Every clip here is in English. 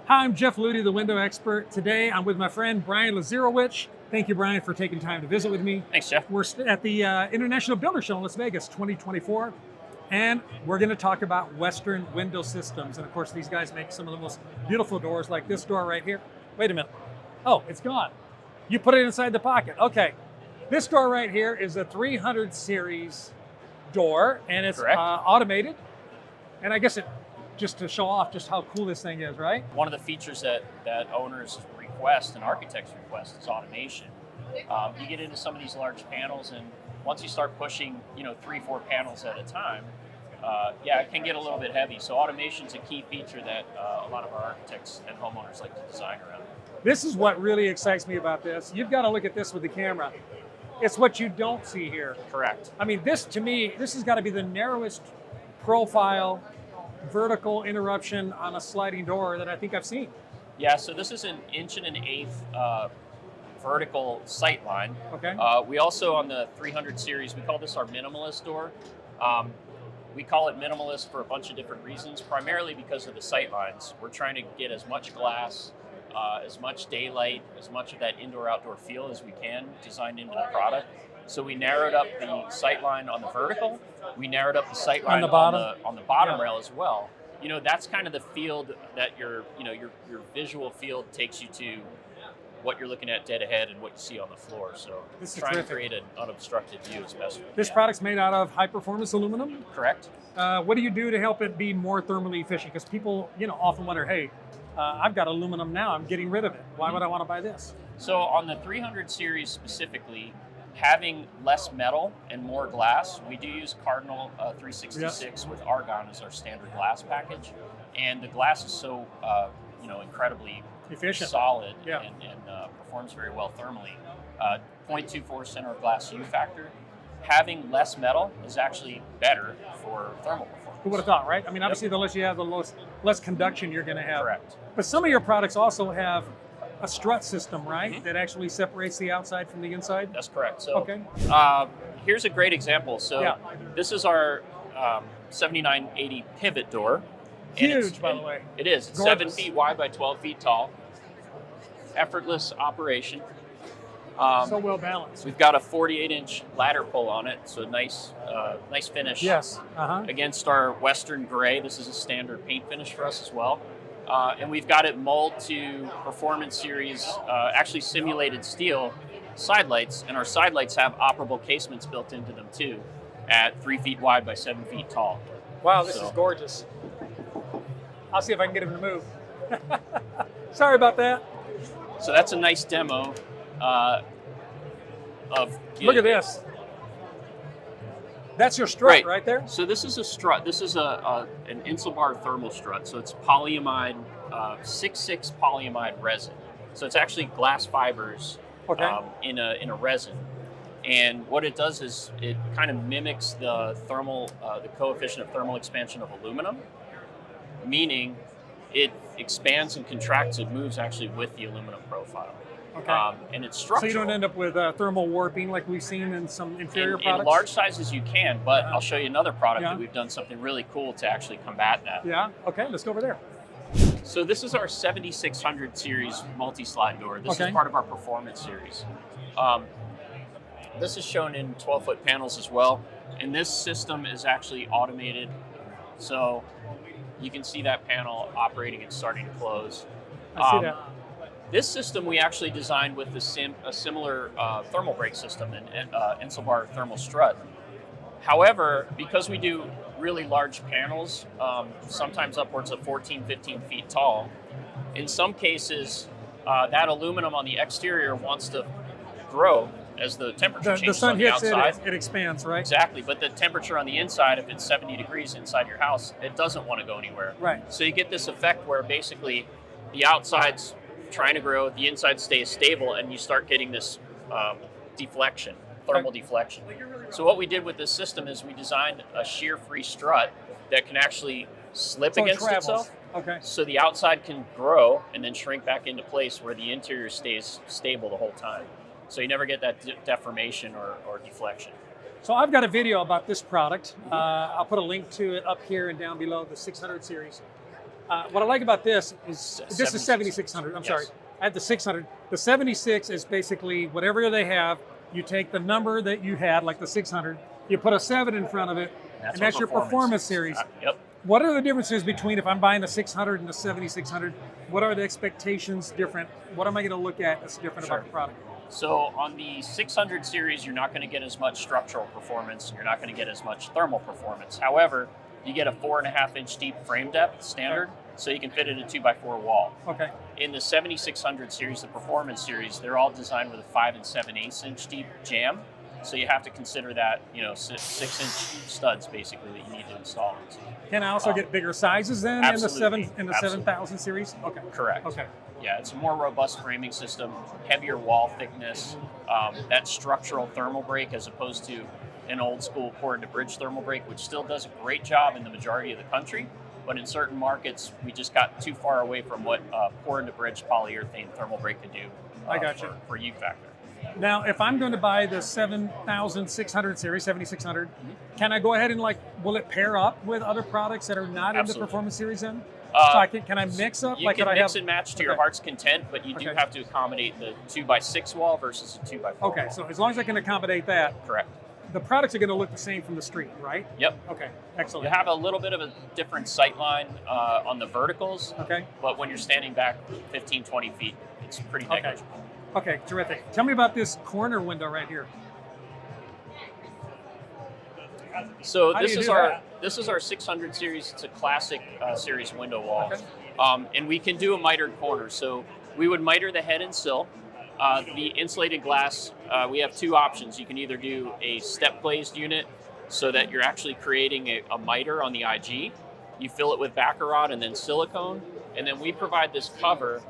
Hi, I'm Jeff Ludy, the window expert. Today, I'm with my friend Brian Lazarowicz. Thank you, Brian, for taking time to visit with me. Thanks, Jeff. We're at the International Builder Show in Las Vegas 2024, and we're going to talk about Western window systems. And of course, these guys make some of the most beautiful doors, like this door right here. Wait a minute. Oh, it's gone. You put it inside the pocket. Okay. This door right here is a 300 series door, and it's automated. And I guess just to show off just how cool this thing is, right? One of the features that owners request and architects request is automation. You get into some of these large panels, and once you start pushing, 3-4 panels at a time, it can get a little bit heavy. So automation is a key feature that a lot of our architects and homeowners like to design around. This is what really excites me about this. You've got to look at this with the camera. It's what you don't see here. Correct. I mean, this has got to be the narrowest profile vertical interruption on a sliding door that I think I've seen. Yeah, so this is an 1.125" vertical sight line. Okay. We also, on the 300 series, we call this our minimalist door. We call it minimalist for a bunch of different reasons, primarily because of the sight lines. We're trying to get as much glass, as much daylight, as much of that indoor-outdoor feel as we can designed into the product. So we narrowed up the sight line on the vertical. We narrowed up the sight line on the bottom rail as well. That's kind of the field that your visual field takes you to what you're looking at dead ahead and what you see on the floor. So trying to create an unobstructed view as best we can. This product's made out of high-performance aluminum? Correct. What do you do to help it be more thermally efficient? Because people, often wonder, hey, I've got aluminum now, I'm getting rid of it. Why would I want to buy this? So on the 300 series specifically, having less metal and more glass, we do use Cardinal 366 with argon as our standard glass package. And the glass is so, incredibly efficient, solid, and performs very well thermally. 0.24 center of glass U factor. Having less metal is actually better for thermal performance. Who would have thought, right? I mean, obviously, the less you have, the less conduction you're going to have. Correct. But some of your products also have a strut system, right? That actually separates the outside from the inside? That's correct. So here's a great example. So this is our 7980 pivot door. Huge, by the way. It is. It's 7 feet wide by 12 feet tall. Effortless operation. So well balanced. We've got a 48-inch ladder pull on it, so nice finish. Yes. Against our Western gray, this is a standard paint finish for us as well. And we've got it mold to Performance Series, actually simulated steel side lights, and our side lights have operable casements built into them too, at 3 feet wide by 7 feet tall. Wow, this is gorgeous. I'll see if I can get him to move. Sorry about that. So that's a nice demo of... Look at this. That's your strut right there? So this is a strut. This is an Insulbar thermal strut. So it's polyamide, 6,6 polyamide resin. So it's actually glass fibers in a resin. And what it does is it kind of mimics the coefficient of thermal expansion of aluminum, meaning it expands and contracts. It moves actually with the aluminum profile. And it's structural. So you don't end up with thermal warping like we've seen in some inferior products? In large sizes you can, but I'll show you another product that we've done something really cool to actually combat that. Yeah, okay, let's go over there. So this is our 7600 series multi-slide door. This is part of our Performance Series. This is shown in 12-foot panels as well. And this system is actually automated. So you can see that panel operating and starting to close. I see that. This system we actually designed with a similar thermal brake system, an Insulbar thermal strut. However, because we do really large panels, sometimes upwards of 14, 15 feet tall, in some cases, that aluminum on the exterior wants to grow as the temperature changes on the outside. The sun hits it expands, right? Exactly, but the temperature on the inside, if it's 70 degrees inside your house, it doesn't want to go anywhere. Right. So you get this effect where basically the outside's trying to grow, the inside stays stable, and you start getting this deflection, thermal deflection. So what we did with this system is we designed a shear-free strut that can actually slip against itself. So the outside can grow and then shrink back into place where the interior stays stable the whole time. So you never get that deformation or deflection. So I've got a video about this product. I'll put a link to it up here and down below, the 600 series. What I like about this is this is 7600. 7600. I'm Yes. sorry. I had the 600. The 76 is basically whatever they have. You take the number that you had, like the 600, you put a 7 in front of it, and that's your performance series. Yep. What are the differences between if I'm buying the 600 and the 7600? What are the expectations different? What am I going to look at that's different about the product? So on the 600 series, you're not going to get as much structural performance. You're not going to get as much thermal performance. However, you get a 4.5-inch deep frame depth standard, so you can fit it in a 2x4 wall. Okay. In the 7600 series, the performance series, they're all designed with a 5 7/8-inch deep jamb. So you have to consider that, 6-inch studs basically that you need to install into. Can I also get bigger sizes then absolutely. in the 7000 series? Okay. Correct. Okay. Yeah, it's a more robust framing system, heavier wall thickness, that structural thermal break as opposed to an old school pour into bridge thermal break, which still does a great job in the majority of the country. But in certain markets, we just got too far away from what pour into bridge polyurethane thermal break could do I got you. for U factor. Now, if I'm going to buy the 7600 series, 7600, can I go ahead and will it pair up with other products that are not in the performance series then? So can I mix up? You can mix and match to your heart's content, but you do Okay. have to accommodate the 2x6 wall versus a 2x4 Okay, wall. so as long as I can accommodate that, Correct. the products are going to look the same from the street, right? Yep. Okay, You excellent. have a little bit of a different sight line on the verticals, Okay, but when you're standing back 15, 20 feet, it's pretty negligible. okay, terrific. Tell me about this corner window right here. So How do this you is do our that? this is our 600 series. It's a classic series window wall, Okay. and we can do a mitered corner. So we would miter the head and sill. The insulated glass, we have two options. You can either do a step glazed unit, so that you're actually creating a miter on the IG. You fill it with baccarat and then silicone, and then we provide this cover.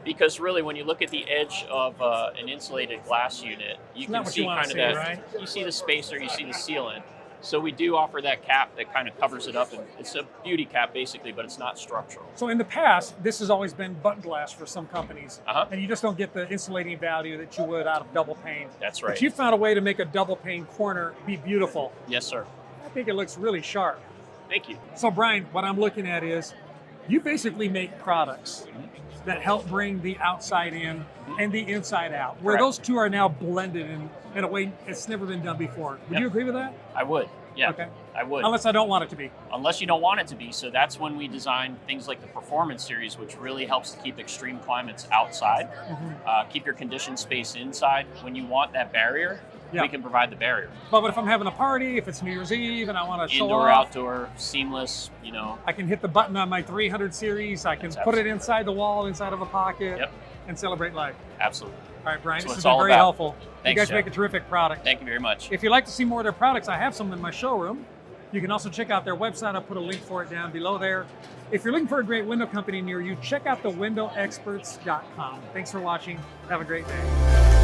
Because really, when you look at the edge of an insulated glass unit, you Not can what see you wanna kind of see, that. right? You see the spacer, you see the sealant. So we do offer that cap that kind of covers it up, and it's a beauty cap basically, but it's not structural. So in the past, this has always been button glass for some companies, Uh-huh. and you just don't get the insulating value that you would out of double pane. That's right. But you found a way to make a double pane corner be beautiful. Yes, sir. I think it looks really sharp. Thank you. So Brian, what I'm looking at is you basically make products that help bring the outside in and the inside out, where Correct. those two are now blended in a way it's never been done before. Would Yep. you agree with that? I would. Yeah. Okay. I would. Unless I don't want it to be. Unless you don't want it to be. So that's when we design things like the Performance Series, which really helps to keep extreme climates outside, keep your conditioned space inside. When you want that barrier, Yeah. we can provide the barrier. But if I'm having a party, if it's New Year's Eve and I want to show Indoor, off, outdoor, seamless, I can hit the button on my 300 series. I can That's put it inside the wall, inside of a pocket, Yep. and celebrate life. Absolutely. All right, Brian, That's this what has it's been all very about. helpful. Thanks, you guys Jeff. make a terrific product. Thank you very much. If you'd like to see more of their products, I have some in my showroom. You can also check out their website. I'll put a link for it down below there. If you're looking for a great window company near you, check out thewindowexperts.com. Thanks for watching. Have a great day.